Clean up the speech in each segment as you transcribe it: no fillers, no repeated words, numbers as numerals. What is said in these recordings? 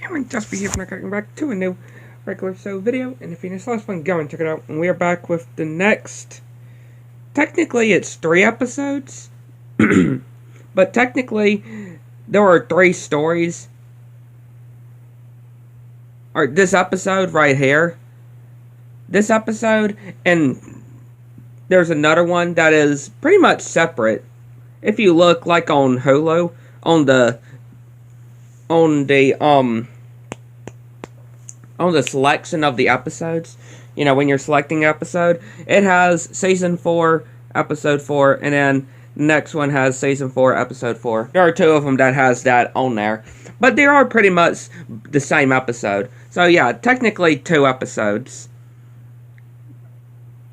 And just be here for coming back to a new regular show video. And if you missed the last one, go and check it out. And we are back with the next. Technically, it's 3 episodes, but technically, there are 3 stories. Or this episode right here. This episode, and there's another one that is pretty much separate. If you look like on Hulu, on the selection of the episodes, you know, when you're selecting episode, it has season 4, episode 4, and then the next one has season 4, episode 4. There are 2 of them that has that on there, but they are pretty much the same episode. So yeah, technically 2 episodes.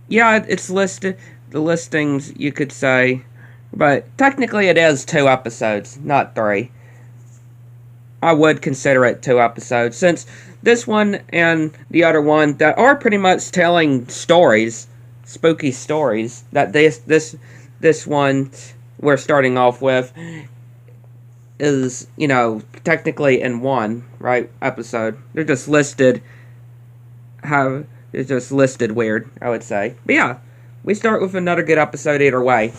Yeah, it's listed, the listings, you could say, but technically it is 2 episodes, not 3. I would consider it 2 episodes, since this one and the other one that are pretty much telling stories, spooky stories, that this one we're starting off with is, you know, technically in 1, right, episode. They're just listed it's just listed weird, I would say. But yeah, we start with another good episode either way.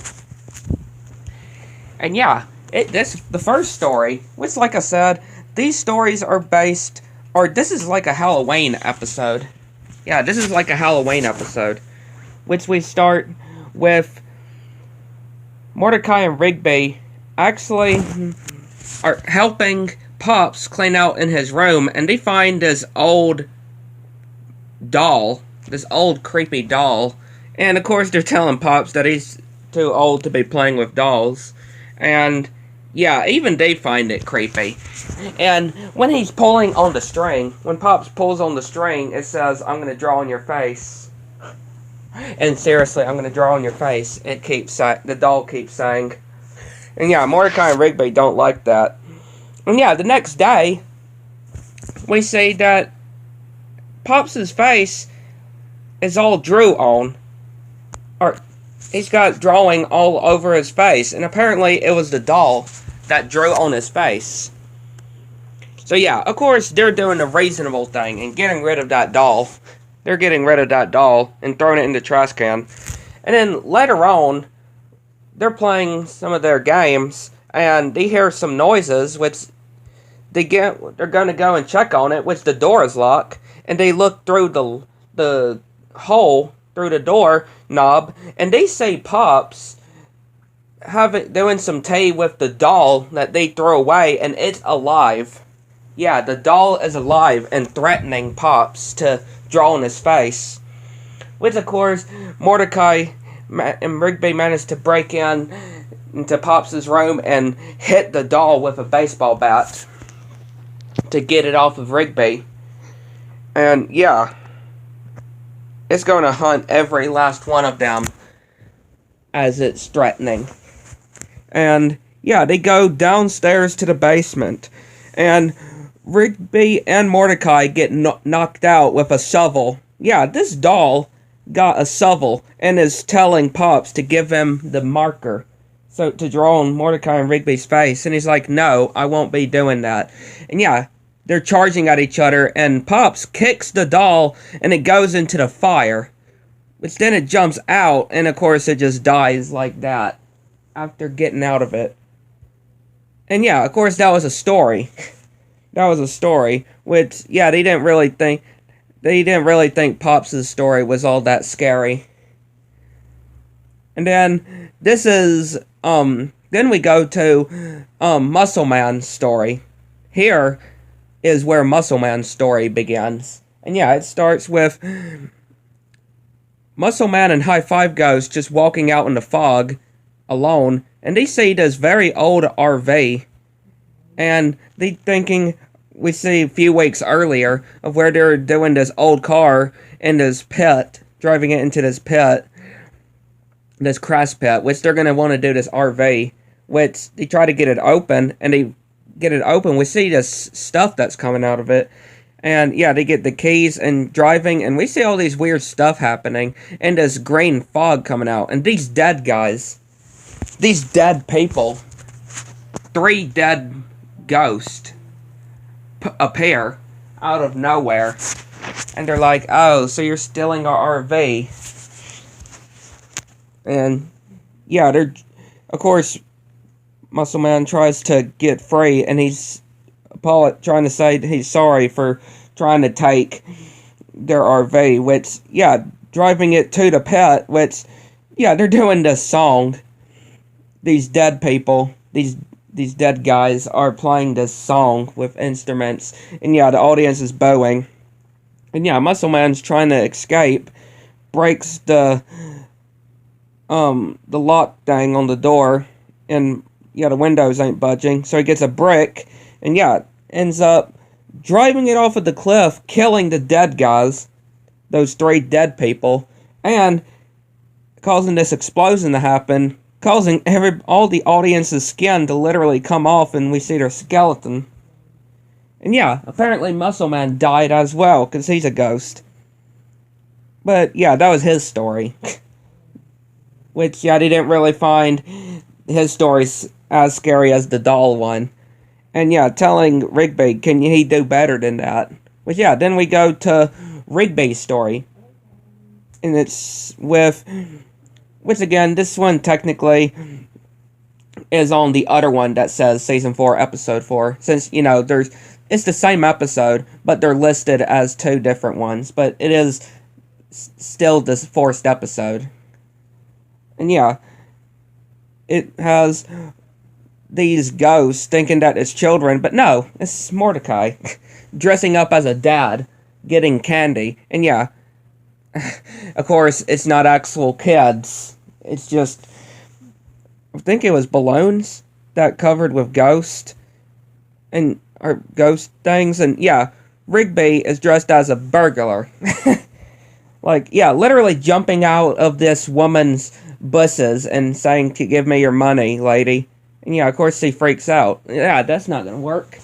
And yeah, the first story, which, like I said, these stories are based, or this is like a Halloween episode. Yeah, this is like a Halloween episode, which we start with Mordecai and Rigby actually are helping Pops clean out in his room, and they find this old doll, this old creepy doll, and of course they're telling Pops that he's too old to be playing with dolls, and yeah, even they find it creepy. And when he's pulling on the string, when Pops pulls on the string, it says, "I'm going to draw on your face." And seriously, "I'm going to draw on your face," the doll keeps saying. And yeah, Mordecai and Rigby don't like that. And yeah, the next day, we see that Pops' face is all drew on. Or, he's got drawing all over his face. And apparently, it was the doll that drew on his face. So yeah, of course, they're doing the reasonable thing and getting rid of that doll. They're getting rid of that doll and throwing it in the trash can. And then later on, they're playing some of their games, and they hear some noises, which they're going to go and check on it, which the door is locked, and they look through the hole through the door knob, and they see Pops doing some tea with the doll that they threw away, and it's alive. Yeah, the doll is alive and threatening Pops to draw on his face. Which, of course, Mordecai and Rigby managed to break into Pops' room and hit the doll with a baseball bat to get it off of Rigby. And, yeah, it's going to hunt every last one of them as it's threatening. And, yeah, they go downstairs to the basement. And Rigby and Mordecai get knocked out with a shovel. Yeah, this doll got a shovel and is telling Pops to give him the marker so to draw on Mordecai and Rigby's face. And he's like, "No, I won't be doing that." And yeah, they're charging at each other, and Pops kicks the doll and it goes into the fire. Which then it jumps out, and of course it just dies like that after getting out of it. And yeah, of course that was a story. That was a story, which, yeah, they didn't really think Pops' story was all that scary. And then, this is, then we go to, Muscle Man's story. Here is where Muscle Man's story begins. And yeah, it starts with Muscle Man and High Five Ghost just walking out in the fog, alone, and they see this very old RV. And they thinking, we see a few weeks earlier of where they're doing this old car in this pit, driving it into this pit, this crash pit, which they're going to want to do this RV, which they try to get it open, and they get it open, we see this stuff that's coming out of it, and yeah, they get the keys and driving, and we see all these weird stuff happening, and this green fog coming out, and these dead guys, these dead people, 3 dead ghosts, appear out of nowhere. And they're like, oh, so you're stealing our RV. And, yeah, of course, Muscle Man tries to get free, and he's trying to say he's sorry for trying to take their RV, which, yeah, driving it to the pit, which, yeah, they're doing this song. These dead people, these dead guys are playing this song with instruments, and yeah, the audience is bowing. And yeah, Muscle Man's trying to escape, breaks the lock thing on the door, and yeah, the windows ain't budging, so he gets a brick, and yeah, ends up driving it off of the cliff, killing the dead guys, those 3 dead people, and causing this explosion to happen, causing all the audience's skin to literally come off, and we see their skeleton. And yeah, apparently Muscle Man died as well, because he's a ghost. But yeah, that was his story. Which, yeah, they didn't really find his story as scary as the doll one. And yeah, telling Rigby, can he do better than that? Which yeah, then we go to Rigby's story. And it's with, which again, this one technically is on the other one that says Season 4, Episode 4. Since, you know, it's the same episode, but they're listed as 2 different ones. But it is still this 4th episode. And yeah, it has these ghosts thinking that it's children, but no, it's Mordecai dressing up as a dad, getting candy. And yeah, of course, it's not actual kids. It's just, I think it was balloons that covered with ghost things. And yeah, Rigby is dressed as a burglar. Like, yeah, literally jumping out of this woman's buses and saying, give me your money, lady. And yeah, of course he freaks out. Yeah, that's not gonna work.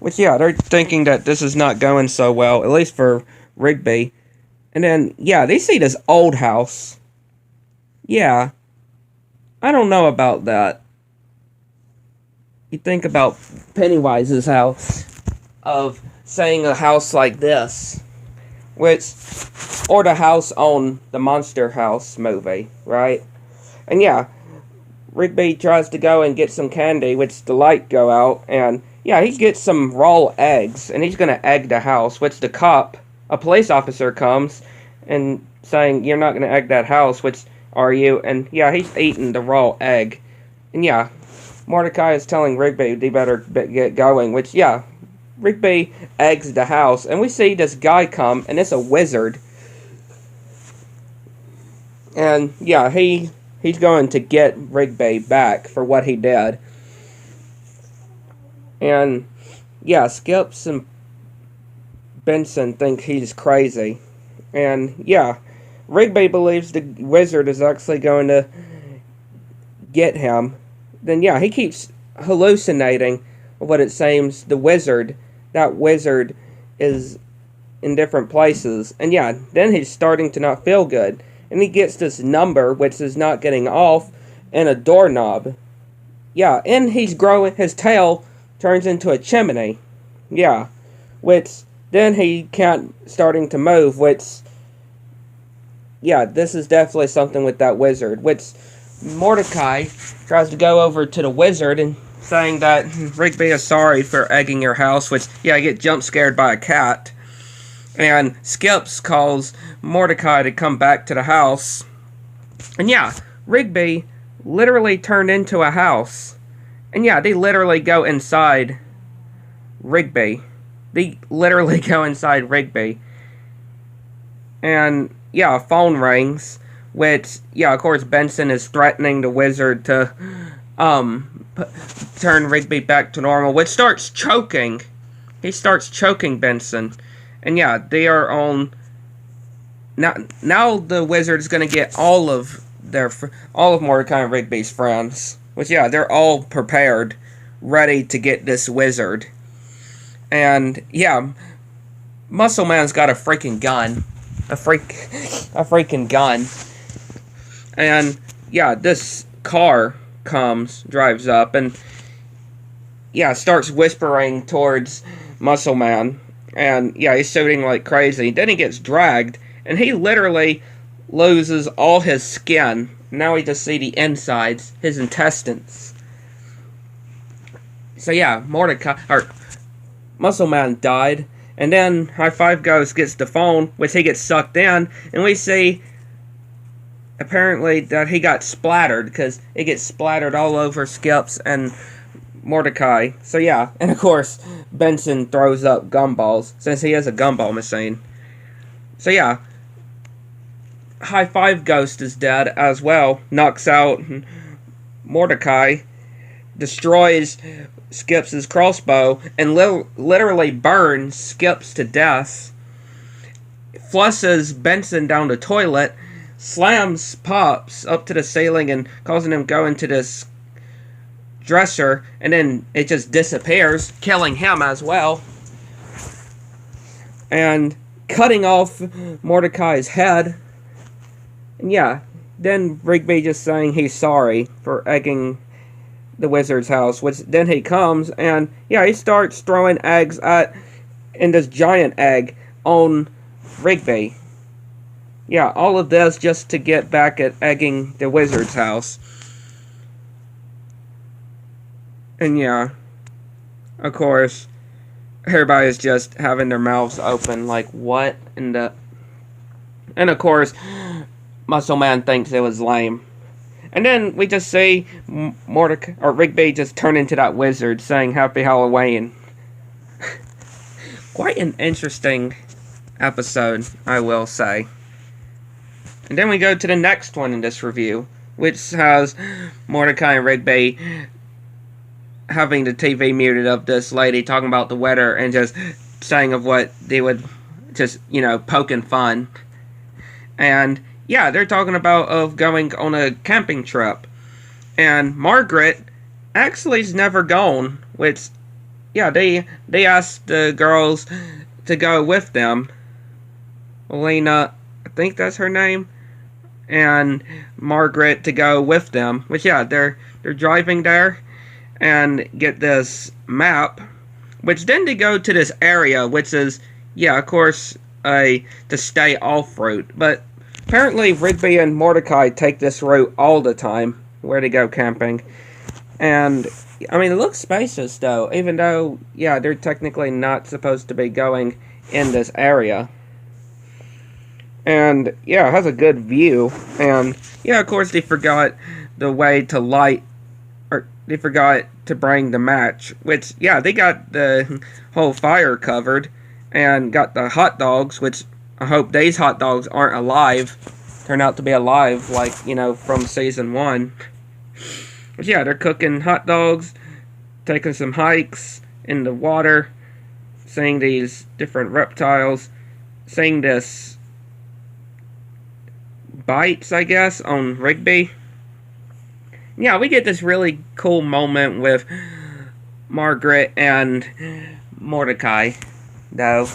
Which, yeah, they're thinking that this is not going so well, at least for Rigby. And then, yeah, they see this old house. Yeah, I don't know about that. You think about Pennywise's house, of saying a house like this, or the house on the Monster House movie, right? And yeah, Rigby tries to go and get some candy, which the light go out, and yeah, he gets some raw eggs, and he's gonna egg the house, which a police officer comes, and saying, you're not gonna egg that house, which are you? And yeah, he's eating the raw egg. And yeah, Mordecai is telling Rigby they better get going, which yeah, Rigby eggs the house, and we see this guy come, and it's a wizard. And yeah, he's going to get Rigby back for what he did. And yeah, Skips and Benson think he's crazy. And yeah, Rigby believes the wizard is actually going to get him. Then yeah, he keeps hallucinating what it seems that wizard is in different places. And yeah, then he's starting to not feel good. And he gets this number, which is not getting off, and a doorknob. Yeah, and he's growing, his tail turns into a chimney. Yeah, which then he starting to move, which, yeah, this is definitely something with that wizard, which Mordecai tries to go over to the wizard and saying that Rigby is sorry for egging your house, which, yeah, I get jump scared by a cat. And Skips calls Mordecai to come back to the house. And yeah, Rigby literally turned into a house. And yeah, they literally go inside Rigby. And yeah, a phone rings, which, yeah, of course Benson is threatening the wizard to turn Rigby back to normal, which starts choking. He starts choking Benson. And yeah, they are on. Now the wizard's gonna get all of Mordecai and Rigby's friends. Which yeah, they're all prepared, ready to get this wizard. And yeah, Muscle Man's got a freaking gun, a freaking gun. And yeah, this car drives up, and yeah, starts whispering towards Muscle Man. And yeah, he's shooting like crazy. Then he gets dragged, and he literally loses all his skin. Now we just see the insides, his intestines. So yeah, Muscle Man died, and then High Five Ghost gets the phone, which he gets sucked in, and we see apparently that he got splattered, because it gets splattered all over Skips and Mordecai. So yeah, and of course, Benson throws up gumballs, since he has a gumball machine. So yeah, High Five Ghost is dead as well, knocks out Mordecai, destroys Skips' crossbow, and literally burns Skips to death, flushes Benson down the toilet, slams Pops up to the ceiling and causing him go into this dresser, and then it just disappears, killing him as well, and cutting off Mordecai's head. And yeah, then Rigby just saying he's sorry for egging the wizard's house, which then he comes, and yeah, he starts throwing eggs in this giant egg on Rigby. Yeah, all of this just to get back at egging the wizard's house. And yeah, of course, everybody's just having their mouths open, like, what in the... And of course, Muscle Man thinks it was lame. And then we just see Rigby just turn into that wizard, saying Happy Halloween. Quite an interesting episode, I will say. And then we go to the next one in this review, which has Mordecai and Rigby having the TV muted of this lady talking about the weather and just saying of what they would just, poking fun. And yeah, they're talking about of going on a camping trip. And Margaret actually's never gone, which, yeah, they asked the girls to go with them. Elena, I think that's her name, and Margaret to go with them. Which, yeah, they're driving there and get this map, which then they go to this area, which is, yeah, of course, to stay off route. But apparently Rigby and Mordecai take this route all the time, where they go camping. And, I mean, it looks spacious, though, even though, yeah, they're technically not supposed to be going in this area. And, yeah, it has a good view. And, yeah, of course, they forgot the way to light, or they forgot to bring the match, which, yeah, they got the whole fire covered, and got the hot dogs, which I hope these hot dogs aren't alive, turn out to be alive, like, from season 1. But yeah, they're cooking hot dogs, taking some hikes in the water, seeing these different reptiles, seeing this bites, I guess, on Rigby. Yeah, we get this really cool moment with Margaret and Mordecai, though,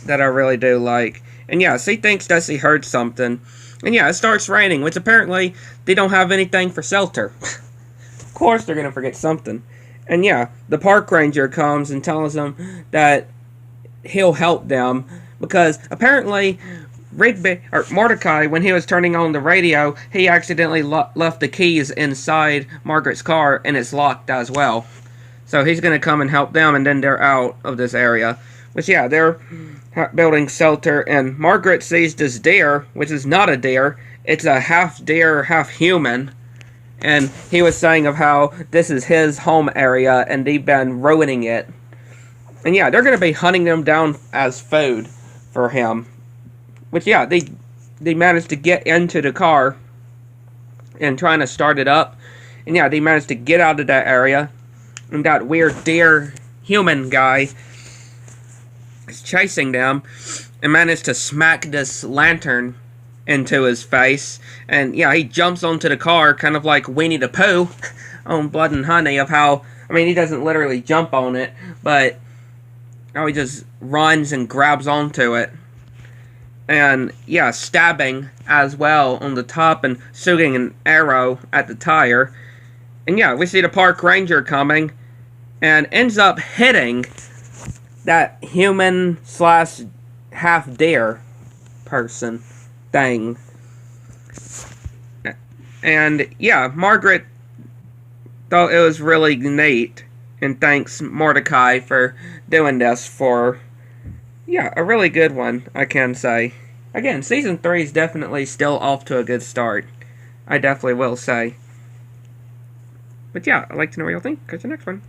that I really do like. And yeah, she thinks that she heard something. And yeah, it starts raining, which apparently they don't have anything for shelter. Of course they're going to forget something. And yeah, the park ranger comes and tells them that he'll help them, because apparently Mordecai, when he was turning on the radio, he accidentally left the keys inside Margaret's car, and it's locked as well. So he's going to come and help them, and then they're out of this area. Which, yeah, they're building shelter, and Margaret sees this deer, which is not a deer. It's a half deer, half human. And he was saying of how this is his home area, and they've been ruining it. And yeah, they're going to be hunting them down as food for him. Which, yeah, they managed to get into the car and trying to start it up. And yeah, they managed to get out of that area. And that weird deer human guy is chasing them and managed to smack this lantern into his face. And yeah, he jumps onto the car, kind of like Winnie the Pooh on Blood and Honey, of how, I mean, he doesn't literally jump on it, but how he just runs and grabs onto it. And yeah, stabbing as well on the top and shooting an arrow at the tire. And yeah, we see the park ranger coming and ends up hitting that human slash half deer person thing. And yeah, Margaret thought it was really neat, and thanks Mordecai for doing this for, yeah, a really good one, I can say. Again, season 3 is definitely still off to a good start. I definitely will say. But yeah, I'd like to know what y'all think. Catch you next one.